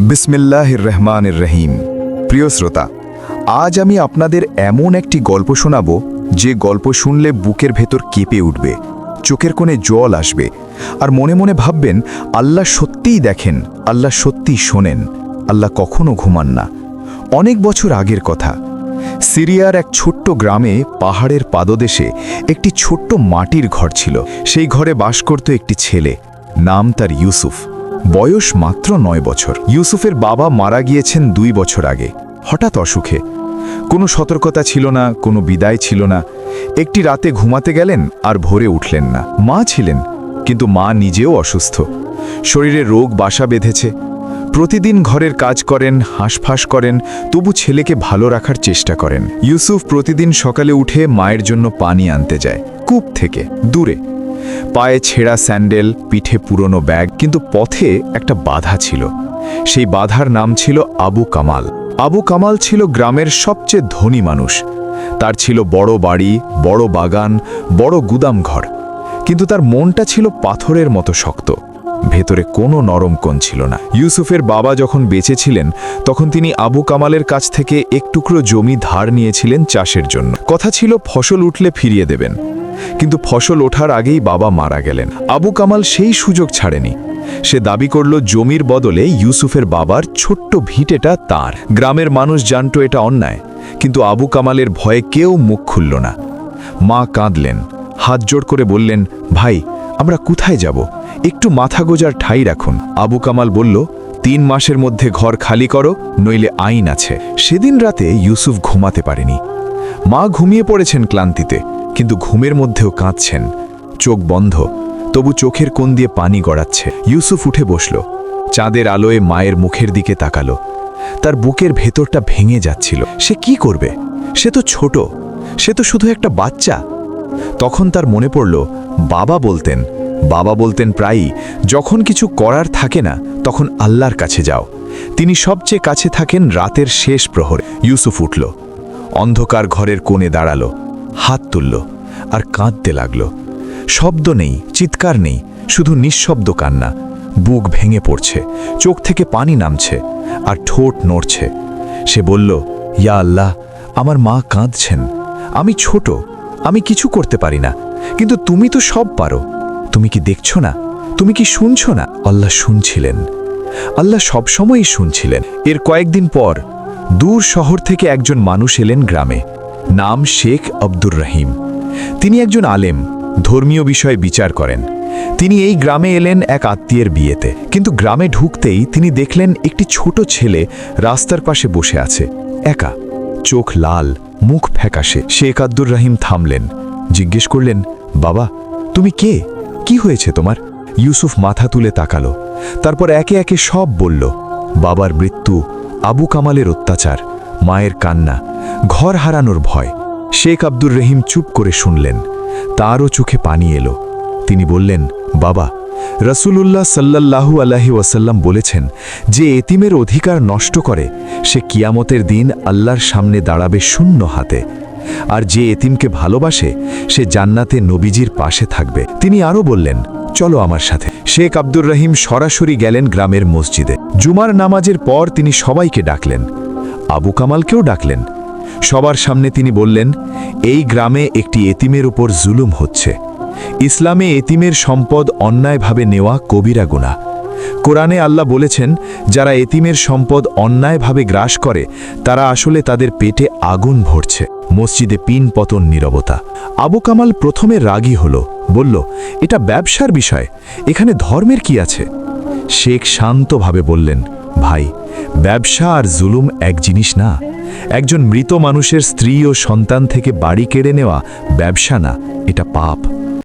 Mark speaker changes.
Speaker 1: বিসমিল্লাহির রহমানির রহিম। প্রিয় শ্রোতা, আজ আমি আপনাদের এমন একটি গল্প শোনাব যে গল্প শুনলে বুকের ভেতর কেঁপে উঠবে, চোখের কোণে জল আসবে, আর মনে মনে ভাববেন আল্লাহ সত্যিই দেখেন, আল্লাহ সত্যিই শোনেন, আল্লাহ কখনো ঘুমান না। অনেক বছর আগের কথা, সিরিয়ার এক ছোট্ট গ্রামে পাহাড়ের পাদদেশে একটি ছোট্ট মাটির ঘর ছিল। সেই ঘরে বাস করত একটি ছেলে, নাম তার ইউসুফ। বয়স মাত্র 9 বছর। ইউসুফের বাবা মারা গিয়েছেন 2 বছর আগে, হঠাৎ অসুখে। কোনো সতর্কতা ছিল না, কোনো বিদায় ছিল না। একটি রাতে ঘুমাতে গেলেন আর ভোরে উঠলেন না। মা ছিলেন, কিন্তু মা নিজেও অসুস্থ। শরীরে রোগ বাসা বেঁধেছে। প্রতিদিন ঘরের কাজ করেন, হাঁসফাঁস করেন, তবু ছেলেকে ভালো রাখার চেষ্টা করেন। ইউসুফ প্রতিদিন সকালে উঠে মায়ের জন্য পানি আনতে যায়, কূপ থেকে দূরে। পায়ে ছেঁড়া স্যান্ডেল, পিঠে পুরনো ব্যাগ, কিন্তু পথে একটা বাধা ছিল। সেই বাধার নাম ছিল আবু কামাল। আবু কামাল ছিল গ্রামের সবচেয়ে ধনী মানুষ। তার ছিল বড় বাড়ি, বড় বাগান, বড় গুদামঘর, কিন্তু তার মনটা ছিল পাথরের মতো শক্ত। ভেতরে কোনো নরম কোণ ছিল না। ইউসুফের বাবা যখন বেঁচে ছিলেন, তখন তিনি আবু কামালের কাছ থেকে এক টুকরো জমি ধার নিয়েছিলেন চাষের জন্য। কথা ছিল ফসল উঠলে ফিরিয়ে দেবেন, কিন্তু ফসল ওঠার আগেই বাবা মারা গেলেন। আবু কামাল সেই সুযোগ ছাড়েনি। সে দাবি করল জমির বদলে ইউসুফের বাবার ছোট্ট ভিটেটা তার। গ্রামের মানুষ জানত এটা অন্যায়, কিন্তু আবু কামালের ভয়ে কেউ মুখ খুলল না। মা কাঁদলেন, হাত জোড় করে বললেন, ভাই, আমরা কোথায় যাব? একটু মাথা গোজার ঠাঁই রাখুন। আবু কামাল বলল, 3 মাসের মধ্যে ঘর খালি করো, নইলে আইন আছে। সেদিন রাতে ইউসুফ ঘুমাতে পারেনি। মা ঘুমিয়ে পড়েছেন ক্লান্তিতে, কিন্তু ঘুমের মধ্যেও কাঁদছেন। চোখ বন্ধ, তবু চোখের কোণ দিয়ে পানি গড়াচ্ছে। ইউসুফ উঠে বসল, চাঁদের আলোয় মায়ের মুখের দিকে তাকালো। তার বুকের ভেতরটা ভেঙে যাচ্ছিল। সে কি করবে? সে তো ছোট, সে তো শুধু একটা বাচ্চা। তখন তার মনে পড়ল, বাবা বলতেন প্রায়ই, যখন কিছু করার থাকে না, তখন আল্লাহর কাছে যাও, তিনি সবচেয়ে কাছে থাকেন রাতের শেষ প্রহরে। ইউসুফ উঠল, অন্ধকার ঘরের কোণে দাঁড়ালো, হাত তুলল আর কাঁদতে লাগল। শব্দ নেই, চিৎকার নেই, শুধু নিঃশব্দ কান্না। বুক ভেঙে পড়ছে, চোখ থেকে পানি নামছে, আর ঠোঁট নড়ছে। সে বলল, ইয়া আল্লাহ, আমার মা কাঁদছেন। আমি ছোট, আমি কিছু করতে পারি না, কিন্তু তুমি তো সব পারো। তুমি কি দেখছো না? তুমি কি শুনছো না? আল্লাহ শুনছিলেন। আল্লাহ সবসময়ই শুনছিলেন। এর কয়েকদিন পর দূর শহর থেকে একজন মানুষ এলেন গ্রামে। নাম শেখ আব্দুর রহিম। তিনি একজন আলেম, ধর্মীয় বিষয়ে বিচার করেন। তিনি এই গ্রামে এলেন এক আত্মীয়ের বিয়েতে। কিন্তু গ্রামে ঢুকতেই তিনি দেখলেন একটি ছোট ছেলে রাস্তার পাশে বসে আছে, একা, চোখ লাল, মুখ ফ্যাকাশে। শেখ আব্দুর রহিম থামলেন, জিজ্ঞেস করলেন, বাবা, তুমি কে? কি হয়েছে তোমার? ইউসুফ মাথা তুলে তাকালো, তারপর একে একে সব বলল। বাবার মৃত্যু, আবু কামালের অত্যাচার, মায়ের কান্না, ঘর হারানোর ভয়। শেখ আব্দুর রহিম চুপ করে শুনলেন। তারও চোখে পানি এলো। তিনি বললেন, বাবা, রাসূলুল্লাহ সাল্লাল্লাহু আলাইহি ওয়াসাল্লাম বলেছেন, যে এতিমের অধিকার নষ্ট করে, সে কিয়ামতের দিন আল্লাহর সামনে দাঁড়াবে শূন্য হাতে। আর যে এতিমকে ভালোবাসে, সে জান্নাতে নবীজির পাশে থাকবে। তিনি আরও বললেন, চলো আমার সাথে। শেখ আব্দুর রহিম সরাসরি গেলেন গ্রামের মসজিদে। জুমার নামাজের পর তিনি সবাইকে ডাকলেন, আবু কামালকেও ডাকলেন। সবার সামনে তিনি বললেন, এই গ্রামে একটি এতিমের উপর জুলুম হচ্ছে। ইসলামে এতিমের সম্পদ অন্যায়ভাবে নেওয়া কবিরা গুনাহ। কোরআনে আল্লাহ বলেছেন, যারা এতিমের সম্পদ অন্যায়ভাবে গ্রাস করে, তারা আসলে তাদের পেটে আগুন ভরছে। মসজিদে পিন পতন নীরবতা। আবু কামাল প্রথমে রাগী হল, বলল, এটা ব্যবসার বিষয়, এখানে ধর্মের কি আছে? শেখ শান্তভাবে বললেন, ভাই, ব্যবসা আর জুলুম এক জিনিস না। একজন মৃত মানুষের স্ত্রী ও সন্তান থেকে বাড়ি কেড়ে নেওয়া ব্যবসা না, এটা পাপ।